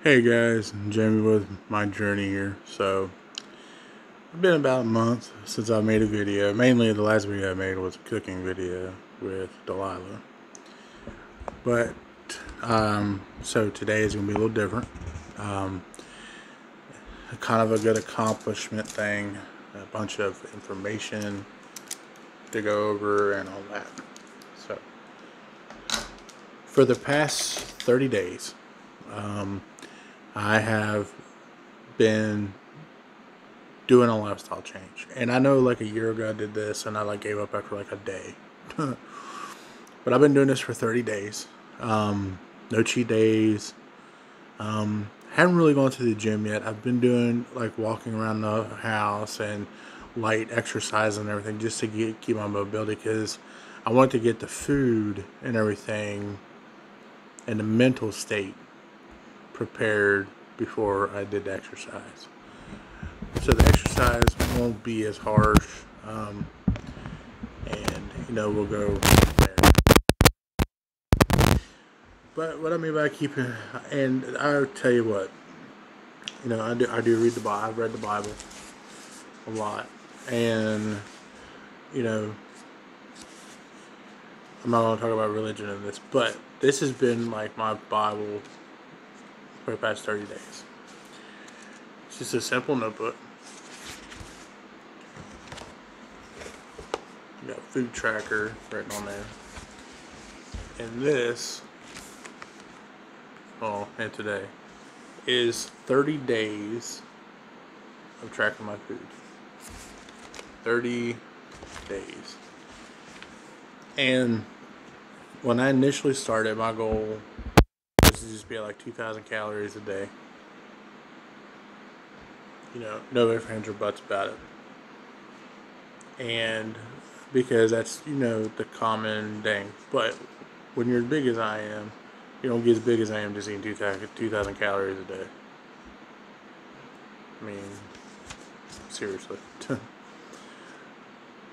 Hey guys, Jamie with my journey here. So, it's been about a month since I made a video. Mainly, the last video I made was a cooking video with Delilah. But, so today is going to be a little different. Kind of a good accomplishment thing, a bunch of information to go over and all that. So, for the past 30 days, I have been doing a lifestyle change. And I know like a year ago I did this and I gave up after like a day. But I've been doing this for 30 days. No cheat days. Haven't really gone to the gym yet. I've been doing like walking around the house and light exercise and everything just to keep my mobility, because I want to get the food and everything and the mental state prepared before I did the exercise. So the exercise won't be as harsh, and we'll go from there. But what I mean by keeping, and I'll tell you what, I do read the Bible. I've read the Bible a lot, and I'm not going to talk about religion in this, but this has been like my Bible for the past 30 days. It's just a simple notebook. You got food tracker written on there. And this, and today, is 30 days of tracking my food. 30 days. And when I initially started, my goal was to just be at like 2,000 calories a day. No ifs, ands, or buts about it. And because that's, the common thing. But when you're as big as I am, you don't get as big as I am just eating 2,000 calories a day. I mean, seriously.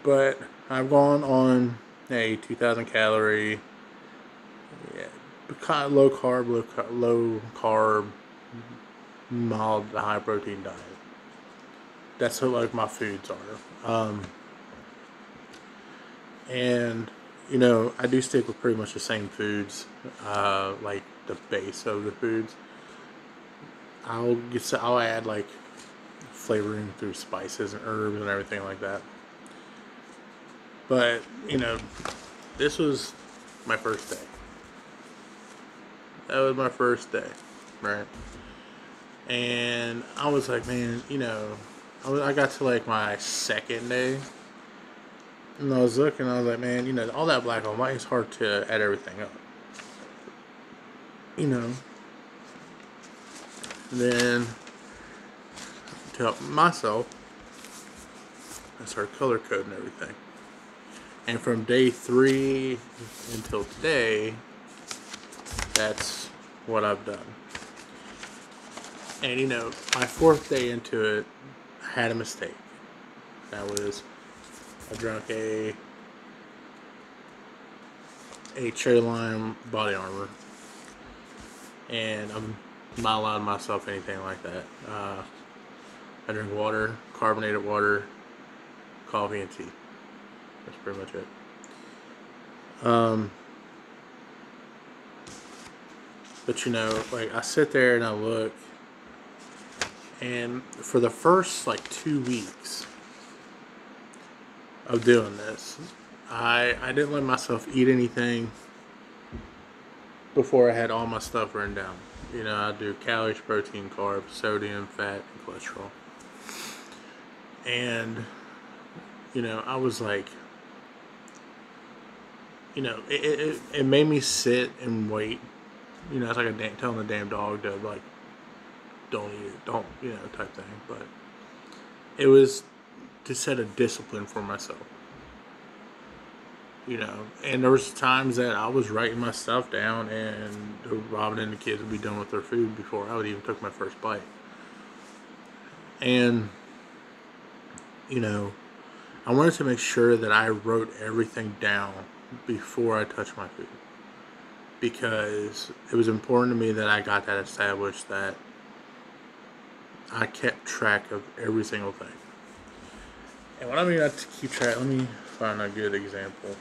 But I've gone on a 2,000 calorie, kind of low carb, mild to high protein diet. That's what like my foods are. And I do stick with pretty much the same foods, like the base of the foods. I'll add like flavoring through spices and herbs and everything like that. But this was my first day. That was my first day, right? And I was like, man, I got to like my second day. And I was looking, I was like, man, all that black on white is hard to add everything up. Then, to help myself, I started color coding everything. And from day 3 until today, that's what I've done. And my 4th day into it, I had a mistake. That was, I drank a Cherry Lime body armor, and I'm not allowing myself anything like that. I drink water, carbonated water, coffee, and tea. That's pretty much it. But like I sit there and I look, and for the first like 2 weeks of doing this, I didn't let myself eat anything before I had all my stuff written down. I do calories, protein, carbs, sodium, fat, and cholesterol. And I was like, it made me sit and wait. It's like telling the damn dog to like, don't eat it, don't, type thing. But it was to set a discipline for myself. And there was times that I was writing my stuff down, and Robin and the kids would be done with their food before I would even took my first bite. And I wanted to make sure that I wrote everything down before I touched my food. because it was important to me that I got that established, that I kept track of every single thing. And what I mean by to keep track, let me find a good example.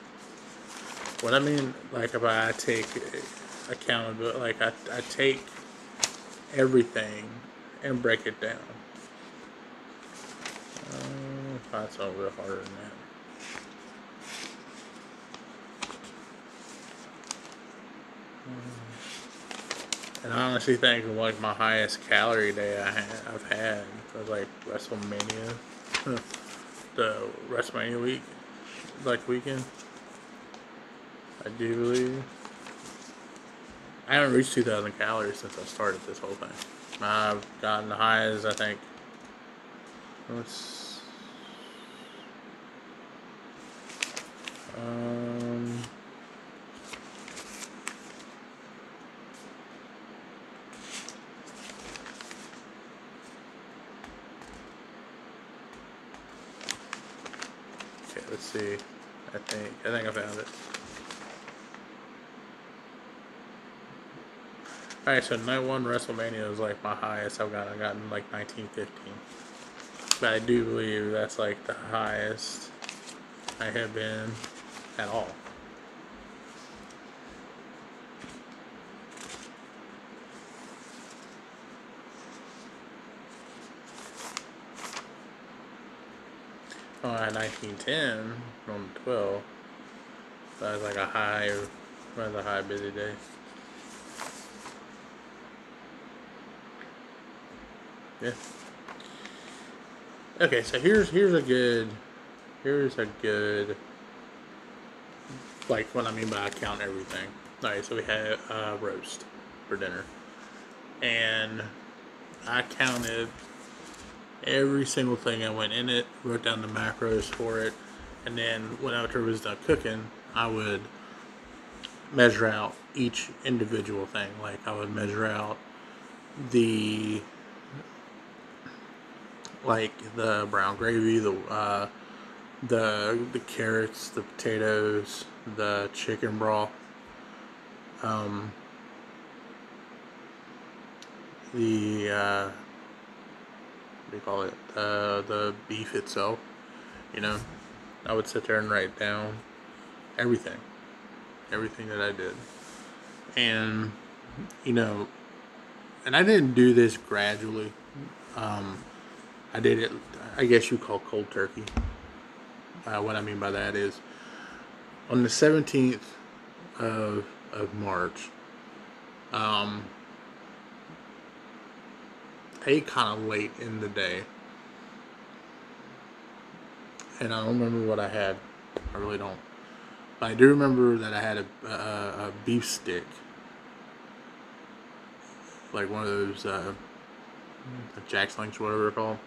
What I mean, like, if I take accountability, like I take everything and break it down. Find something a little harder than that. And I honestly think like my highest calorie day I've had was like WrestleMania, the WrestleMania week, like weekend. I do believe. I haven't reached 2,000 calories since I started this whole thing. I've gotten the highs, I think. Let's. Okay, let's see. I think I found it. Alright, so night one WrestleMania was like my highest I've gotten like 1915. But I do believe that's like the highest I have been at all. At 1910 on the 12, that was like a high, rather high busy day. Yeah. Okay, so here's a good like what I mean by I count everything. Alright, so we had roast for dinner, and I counted every single thing that went in it, wrote down the macros for it, and then when after it was done cooking, I would measure out each individual thing. Like I would measure out the brown gravy, the carrots, the potatoes, the chicken broth, the what do you call it? The beef itself. You know, I would sit there and write down everything that I did, and you know, and I didn't do this gradually. I did it, I guess you call cold turkey. What I mean by that is, on the 17th of March, I ate kind of late in the day, and I don't remember what I had. I really don't. But I do remember that I had a beef stick, like one of those Jack's Links, whatever they're called.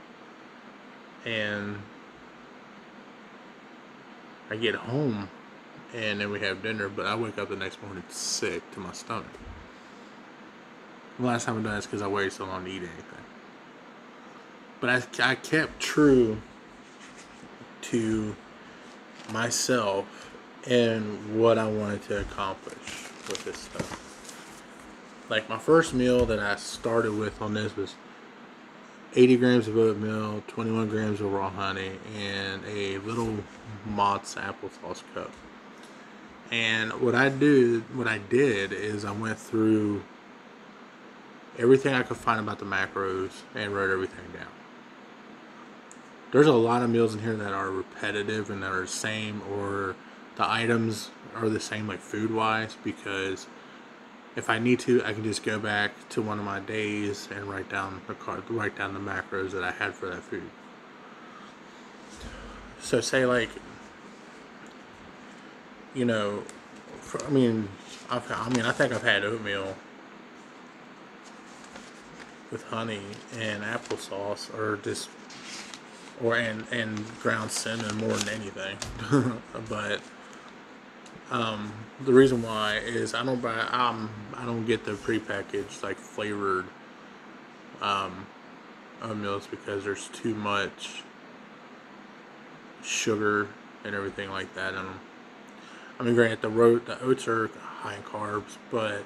And I get home, and then we have dinner, but I wake up the next morning sick to my stomach. The last time I've done this because I waited so long to eat anything. But I kept true to myself and what I wanted to accomplish with this stuff. Like my first meal that I started with on this was 80 grams of oatmeal, 21 grams of raw honey, and a little Mott's applesauce cup. And what I did is I went through everything I could find about the macros and wrote everything down. There's a lot of meals in here that are repetitive and that are the same, or the items are the same, like food wise, because if I need to, I can just go back to one of my days and write down the macros that I had for that food. So say like, you know, I think I've had oatmeal with honey and applesauce, and ground cinnamon more than anything. But the reason why is I don't get the prepackaged like flavored oatmeals because there's too much sugar and everything like that in them. I mean, granted, the oats are high in carbs, but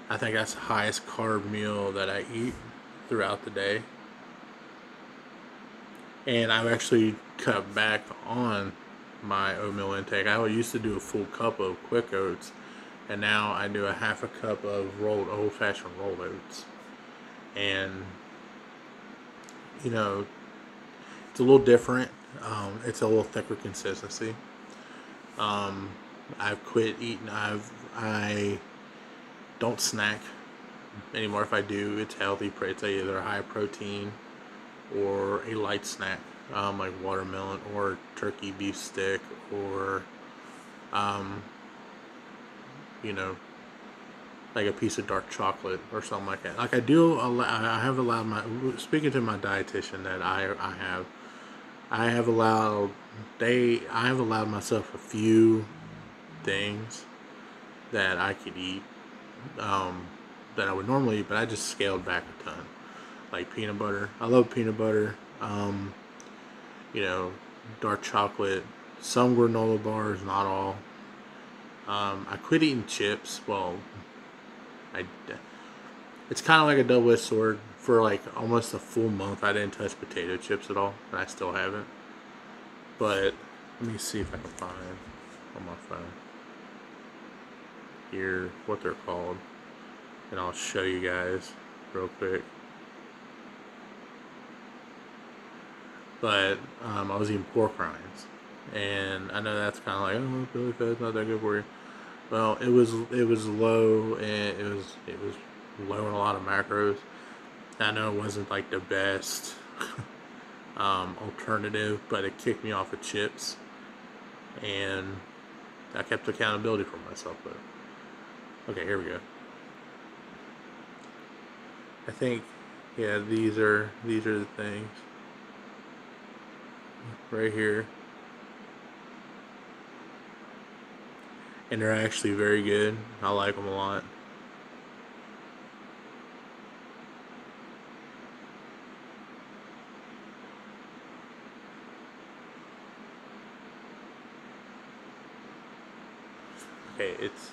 I think that's the highest carb meal that I eat throughout the day. And I've actually cut back on my oatmeal intake. I used to do a full cup of quick oats, and now I do a half a cup of old-fashioned rolled oats. And you know, it's a little different. It's a little thicker consistency. I've quit eating. I don't snack anymore. If I do, it's healthy. It's either high protein or a light snack, like watermelon or turkey beef stick, or you know, like a piece of dark chocolate or something like that. Like I have allowed speaking to my dietitian that I have allowed myself a few things that I could eat, that I would normally eat, but I just scaled back a ton. Like peanut butter. I love peanut butter. You know, dark chocolate, some granola bars, not all. I quit eating chips. Well, it's kind of like a double-edged sword. For like almost a full month, I didn't touch potato chips at all, and I still haven't. But let me see if I can find on my phone here what they're called, and I'll show you guys real quick. But I was eating pork rinds, and I know that's kind of like, oh, belly fat's not that good for you. Well, it was low, and it was low in a lot of macros. I know it wasn't like the best alternative, but it kicked me off of chips, and I kept accountability for myself. But okay, here we go. I think, yeah, these are the things right here, and they're actually very good. I like them a lot. Okay, it's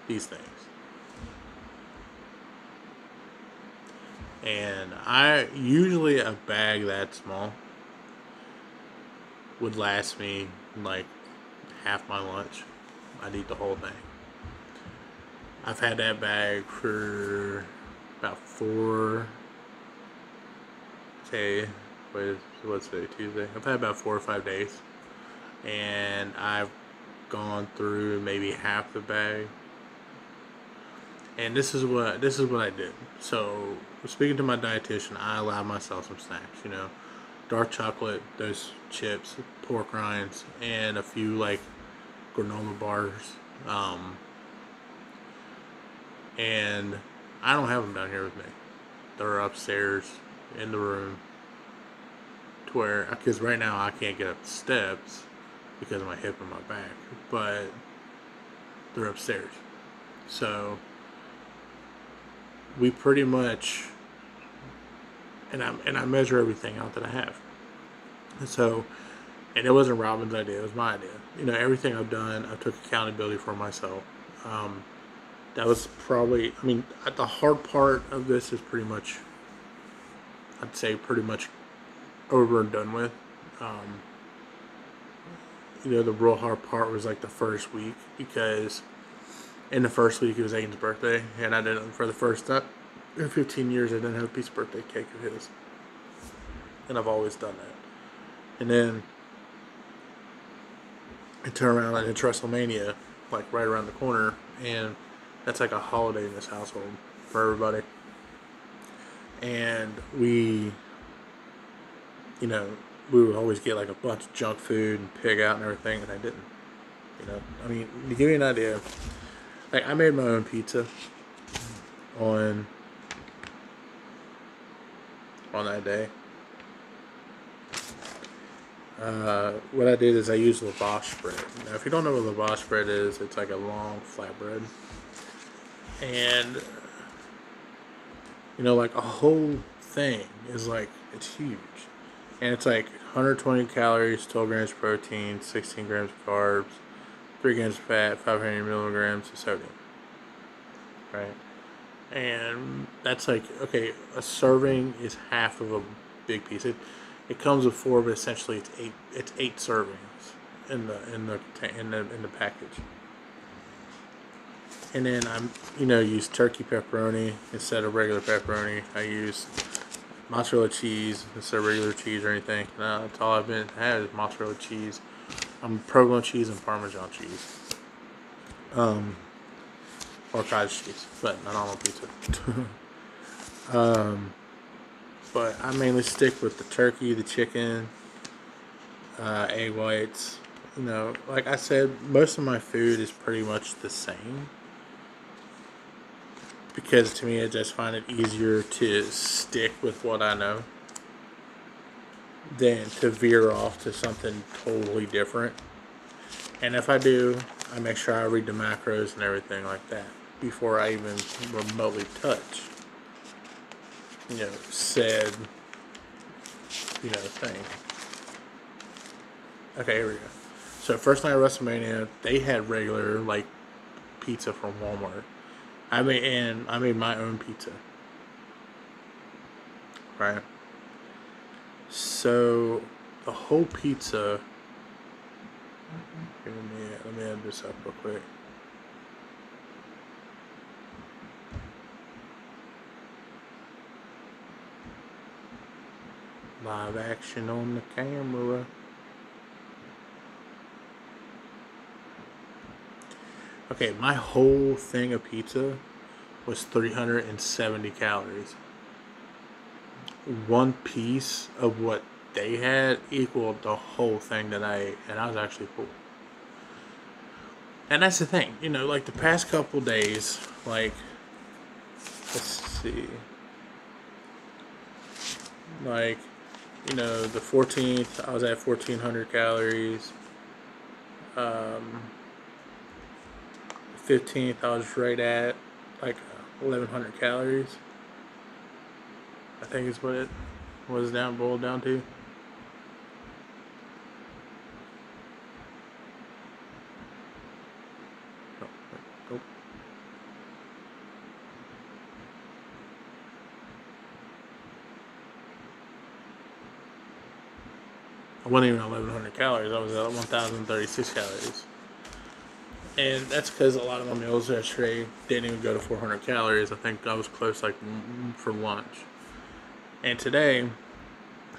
these things. And I usually a bag that small would last me like half my lunch. I'd eat the whole thing. I've had that bag for about what's today, Tuesday? I've had about 4 or 5 days, and I've gone through maybe half the bag. And this is what I did. So, speaking to my dietitian, I allowed myself some snacks. You know, dark chocolate, those chips, pork rinds, and a few like granola bars. And I don't have them down here with me. They're upstairs in the room. To where, because right now I can't get up the steps because of my hip and my back, but they're upstairs. So we pretty much, and I measure everything out that I have. And it wasn't Robin's idea; it was my idea. You know, everything I've done, I took accountability for myself. That was probably, I mean, the hard part of this is pretty much, I'd say, pretty much over and done with. You know, the real hard part was like the first week, because in the first week it was Aiden's birthday, and I didn't, for the first time in 15 years, I didn't have a piece of birthday cake of his. And I've always done that. And then I turn around and it's WrestleMania, like right around the corner, and that's like a holiday in this household for everybody. And we would always get like a bunch of junk food and pig out and everything, and I didn't. You know, I mean, to give you an idea, like I made my own pizza on that day. What I did is I used lavash bread. Now, if you don't know what lavash bread is, it's like a long flatbread. And, you know, like a whole thing is like, it's huge. And it's like 120 calories, 12 grams of protein, 16 grams of carbs, 3 grams of fat, 500 milligrams of sodium, right? And that's like, okay, a serving is half of a big piece. It comes with 4, but essentially it's eight servings in the package. And then use turkey pepperoni instead of regular pepperoni. I use mozzarella cheese instead of regular cheese or anything. That's all I've been had is mozzarella cheese. Provolone cheese and Parmesan cheese. Or cottage cheese, but not on pizza. But I mainly stick with the turkey, the chicken, egg whites. Like I said, most of my food is pretty much the same. Because to me, I just find it easier to stick with what I know than to veer off to something totally different. And if I do, I make sure I read the macros and everything like that before I even remotely touch, said, thing. Okay, here we go. So first night of WrestleMania, they had regular, like, pizza from Walmart. I made my own pizza. Right? So, the whole pizza... Let me add this up real quick. Live action on the camera. Okay, my whole thing of pizza was 370 calories. One piece of what they had equaled the whole thing that I ate, and I was actually full. And that's the thing, like the past couple days, like, let's see, like, the 14th, I was at 1,400 calories. 15th, I was right at like 1,100 calories. I think is what it was boiled down to. Nope. I wasn't even at 1,100 calories. I was at 1,036 calories. And that's because a lot of my meals yesterday didn't even go to 400 calories. I think I was close, like, for lunch. And today,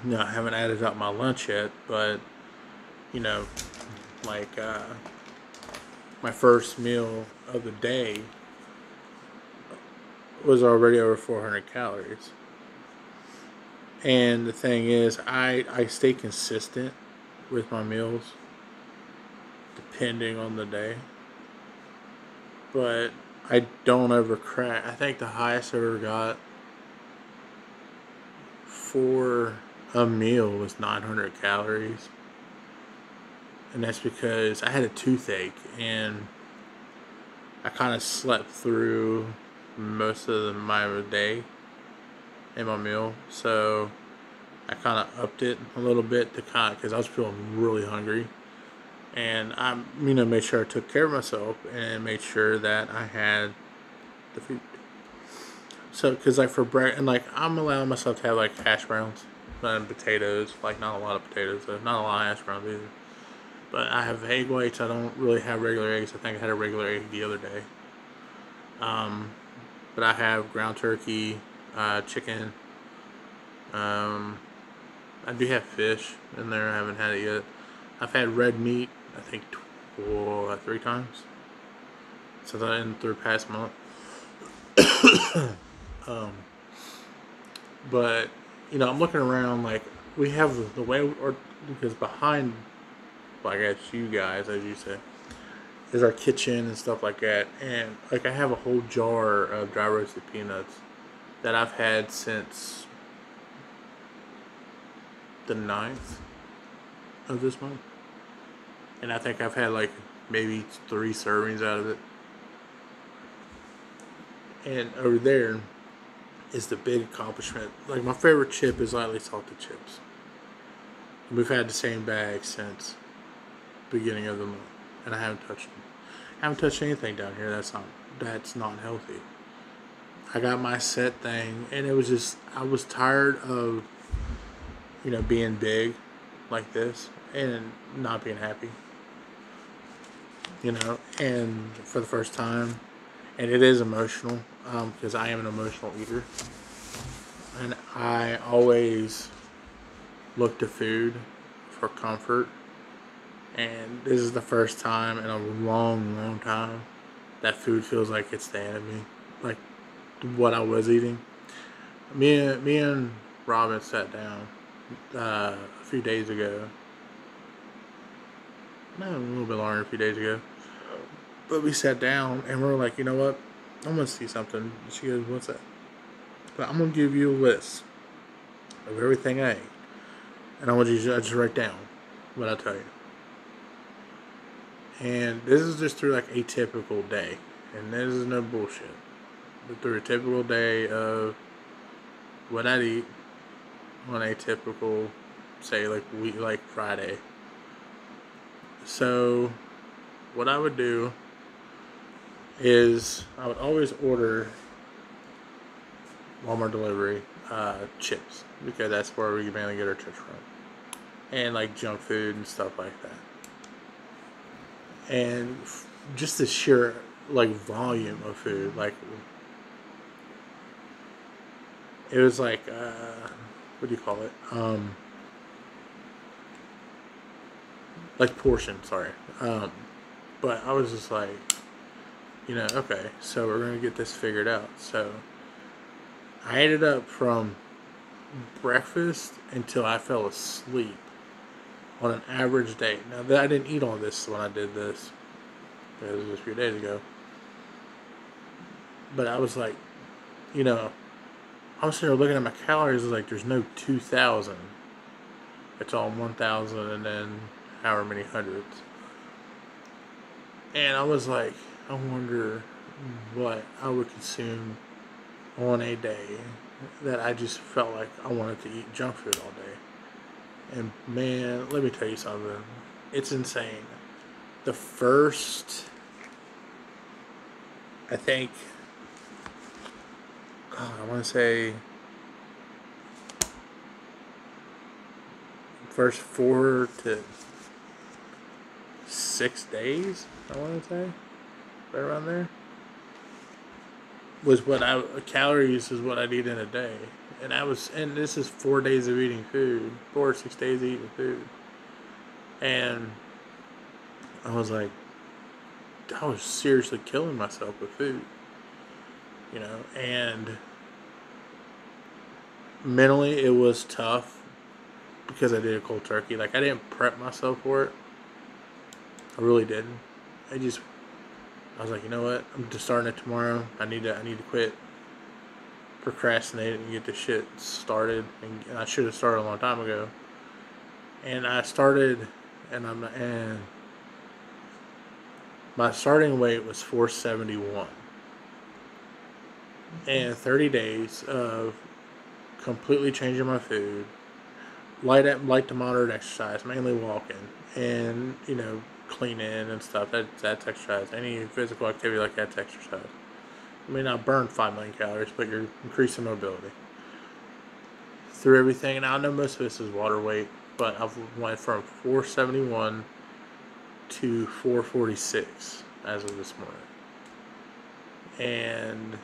I haven't added up my lunch yet, but, like, my first meal of the day was already over 400 calories. And the thing is, I stay consistent with my meals depending on the day. But I don't ever crack. I think the highest I ever got for a meal was 900 calories. And that's because I had a toothache and I kind of slept through most of my day in my meal. So I kind of upped it a little bit because I was feeling really hungry. And I, made sure I took care of myself and made sure that I had the food. So, because like for bread, and like I'm allowing myself to have like hash browns and potatoes, like not a lot of potatoes, not a lot of hash browns either. But I have egg whites. I don't really have regular eggs. I think I had a regular egg the other day. But I have ground turkey, chicken. I do have fish in there. I haven't had it yet. I've had red meat, I think 3 times since I in the past month. But I'm looking around, like we have the way, or because behind, like, I guess you guys, as you say, is our kitchen and stuff like that, and like I have a whole jar of dry roasted peanuts that I've had since the 9th of this month. And I think I've had like maybe 3 servings out of it. And over there is the big accomplishment. Like, my favorite chip is lightly salted chips. We've had the same bag since the beginning of the month. and I haven't touched them. I haven't touched anything down here that's not healthy. I got my set thing, and it was just I was tired of being big like this and not being happy. And for the first time, and it is emotional because I am an emotional eater, and I always look to food for comfort. And this is the first time in a long time that food feels like it's the enemy, like what I was eating. Me and Robin sat down a few days ago. No, a little bit longer, a few days ago. But we sat down and we were like, you know what? I'm gonna see something. She goes, what's that? But I'm gonna give you a list of everything I ate, and I want you to just write down what I tell you. And this is just through like a typical day, and this is no bullshit. But through a typical day of what I'd eat on a typical, say like Friday. So what I would do is I would always order Walmart delivery chips, because that's where we mainly get our chips from, and like junk food and stuff like that. And just the sheer like volume of food, like it was like what do you call it? Like portion, sorry. But I was just like, okay, so we're gonna get this figured out. So I ate it up from breakfast until I fell asleep on an average day. Now, that I didn't eat all this when I did this. It was just a few days ago. But I was like, I was sitting there looking at my calories. I was like, there's no 2,000. It's all 1,000 and then however many hundreds. And I was like, I wonder what I would consume on a day that I just felt like I wanted to eat junk food all day. And man, let me tell you something. It's insane. The first, I think, I want to say, first 4 to 6 days, I want to say, right around there, was calories is what I'd eat in a day. And this is 4 days of eating food, 4 or 6 days of eating food. And I was like, I was seriously killing myself with food, and mentally it was tough because I did a cold turkey. Like, I didn't prep myself for it. I really didn't. I was like, you know what? I'm just starting it tomorrow. I need to quit procrastinating and get this shit started. And I should have started a long time ago. And I started, and my starting weight was 471. And 30 days of completely changing my food, light to moderate exercise, mainly walking, and cleaning and stuff. That's exercise. Any physical activity like that's exercise. You may not burn 5 million calories, but you're increasing mobility through everything. And I know most of this is water weight, but I've went from 471 to 446 as of this morning. And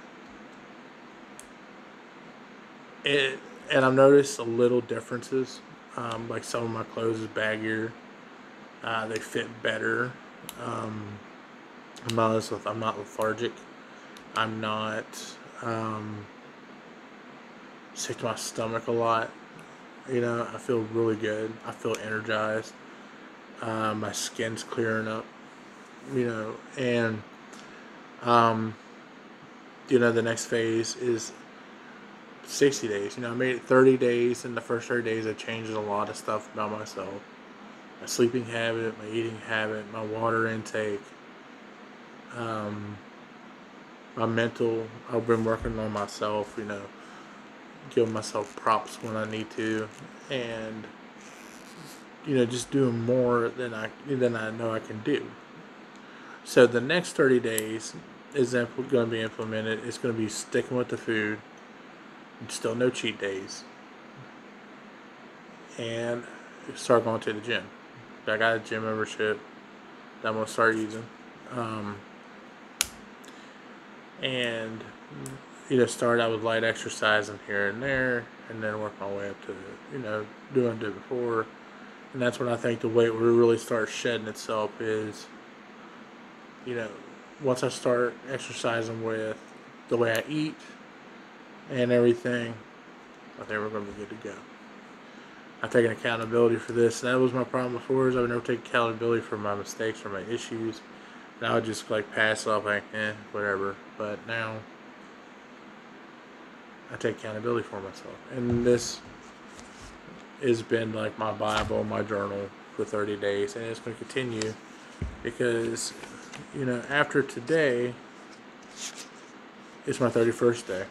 I've noticed a little differences. Like some of my clothes is baggier. They fit better. I'm not lethargic. I'm not sick to my stomach a lot. I feel really good. I feel energized. My skin's clearing up. And the next phase is 60 days. I made it 30 days. In the first 30 days, I changed a lot of stuff about myself. My sleeping habit, my eating habit, my water intake, my mental. I've been working on myself, giving myself props when I need to, and just doing more than I know I can do. So the next 30 days is going to be implemented. It's going to be sticking with the food. Still no cheat days. And start going to the gym. I got a gym membership that I'm going to start using. And start out with light exercising here and there, and then work my way up to doing it before. And that's when I think the weight will really start shedding itself is, once I start exercising with the way I eat and everything, I think we're going to be good to go. I've taken accountability for this. That was my problem before, is I would never take accountability for my mistakes or my issues. And I would just pass off whatever. But now I take accountability for myself. And this has been my Bible, my journal for 30 days. And it's going to continue because, after today, it's my 31st day.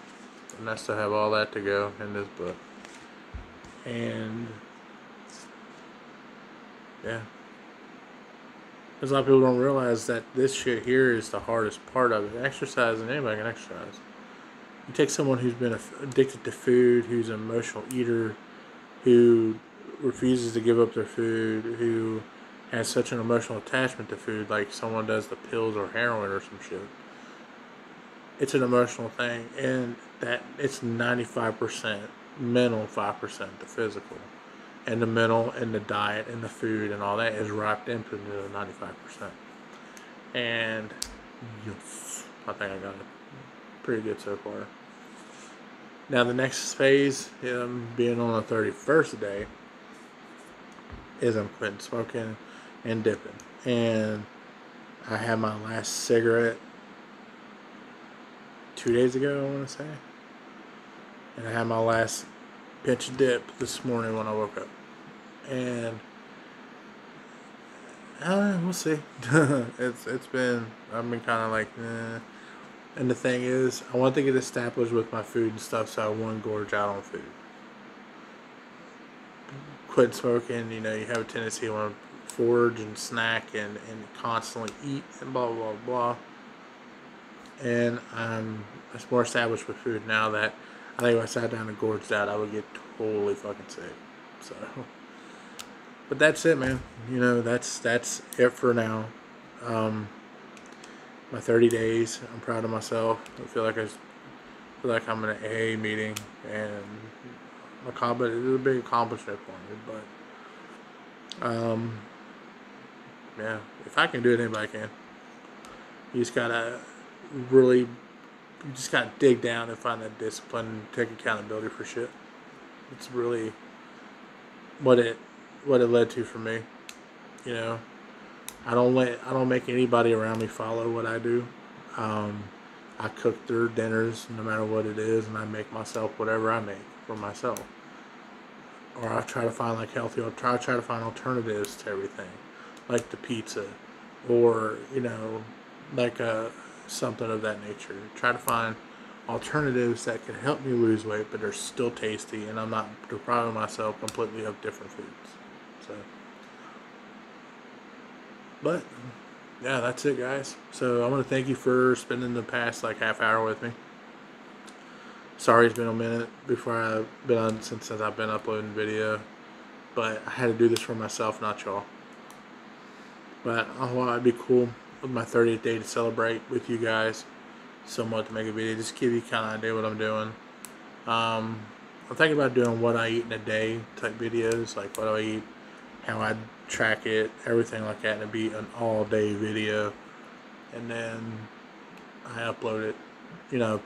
And I still have all that to go in this book. And yeah, because a lot of people don't realize that this shit here is the hardest part of it. Exercising, anybody can exercise. You take someone who's been addicted to food, who's an emotional eater, who refuses to give up their food, who has such an emotional attachment to food, like someone does the pills or heroin or some shit. It's an emotional thing, and that it's 95% mental, 5% the physical. And the mental and the diet and the food and all that is wrapped into the 95%. And yes, I think I got it pretty good so far. Now the next phase, being on the 31st day, is I'm quitting smoking and dipping. And I had my last cigarette 2 days ago, I want to say. And I had my last pinch of dip this morning when I woke up. And we'll see. I've been kind of And the thing is, I want to get established with my food and stuff so I won't gorge out on food. Quit smoking, you have a tendency to want to forage and snack and constantly eat and blah, blah, blah. And I'm more established with food now that I think if I sat down and gorged out, I would get totally fucking sick. So, but that's it, man. That's it for now. My 30 days. I'm proud of myself. I feel like I'm in an AA meeting, and it's a big accomplishment for me. But yeah, if I can do it, anybody can. You just gotta dig down and find that discipline and take accountability for shit. It's really what it led to for me. I don't make anybody around me follow what I do. I cook their dinners no matter what it is, and I make myself whatever I make for myself. Or I try to find healthy. I'll try to find alternatives to everything, like the pizza, or something of that nature. Try to find alternatives that can help me lose weight, but they're still tasty, and I'm not depriving myself completely of different foods. So, but yeah, that's it, guys. So I want to thank you for spending the past half hour with me. Sorry it's been a minute before I've been on since I've been uploading video, but I had to do this for myself, not y'all. But I thought it'd be cool with my 30th day to celebrate with you guys, somewhat to make a video, just give you kind of idea what I'm doing. I'm thinking about doing what I eat in a day type videos, like what do I eat, how I track it, everything like that, and it'd be an all day video. And then I upload it,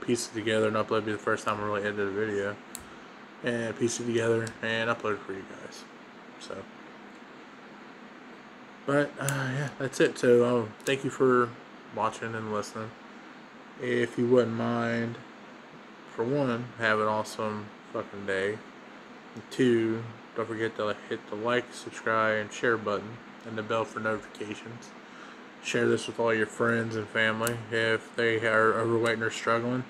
piece it together, and upload it. Be the first time I really edited a video, and piece it together and upload it for you guys. So, but yeah, that's it. So thank you for watching and listening. If you wouldn't mind, for one, have an awesome fucking day. And two, don't forget to hit the like, subscribe, and share button, and the bell for notifications. Share this with all your friends and family. If they are overweight and are struggling,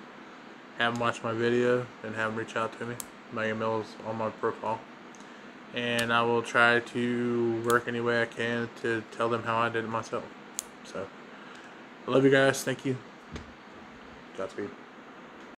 have them watch my video and have them reach out to me. My email is on my profile. And I will try to work any way I can to tell them how I did it myself. So, I love you guys. Thank you. Godspeed.